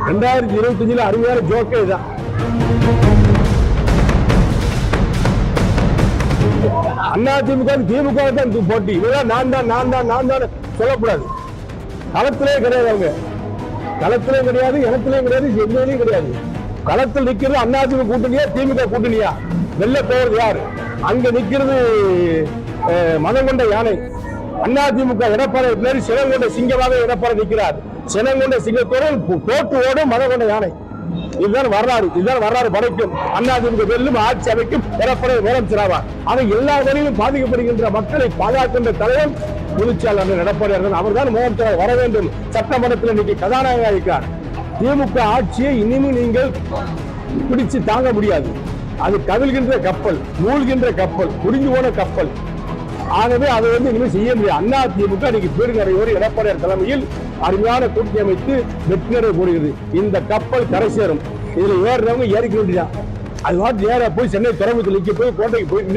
2025 அருமையான ஜோக்கே தான். அதிமுக திமுக தான் போட்டி. இதெல்லாம் நான் தான் சொல்லக்கூடாது. களத்திலே கிடையாது, அவங்க களத்திலேயும் கிடையாது, இடத்திலேயும் கிடையாது, எங்கேயும் கிடையாது. களத்தில் நிக்கிறது அதிமுக கூட்டணியா திமுக கூட்டணியா? வெள்ள போறது யாரு? அங்க நிக்கிறது மதம் கொண்ட யானை. அதிமுக எடப்பாடி பின்னாடி சினம் கொண்ட சிங்கமாக எடப்பாடி நிற்கிறார். சினம் கொண்ட சிங்கத்தோடு தோற்று ஓடும் மதம் கொண்ட யானை. இதுதான் வரலாறு படைக்கும். அதிமுக வெல்லும், ஆட்சி அமைக்கும், எடப்பாடி முதலமைச்சராவார். ஆனால் எல்லா வழியிலும் பாதிக்கப்படுகின்ற மக்களை பாதுகாக்கின்ற தலைவர் பொதுச்செயலாளர் எடப்பாடி அவர் தான் முதலமைச்சராக வர வேண்டும். சட்டமன்றத்தில் இன்னைக்கு கதாநாயகராக இருக்கிறார். திமுக ஆட்சியை இனிமேல் நீங்கள் பிடிச்சு தாங்க முடியாது. அது கவிழ்கின்ற கப்பல், மூழ்கின்ற கப்பல், புரிஞ்சு போன கப்பல். ஆகவே அதை இனிமேல் செய்ய முடியாது. அதிமுக இன்னைக்கு பெருங்கரையோடு எடப்பாடியார் தலைமையில் அருமையான கூட்டணி அமைத்து வெற்றிநடை போடுகிறது. இந்த கப்பல் கரை சேரும். இதுல ஏறுறவங்க ஏறிக்க வேண்டியதான். அது நேரம் போய் சென்னை துறைமுகத்தில் போய் கோட்டைக்கு போய்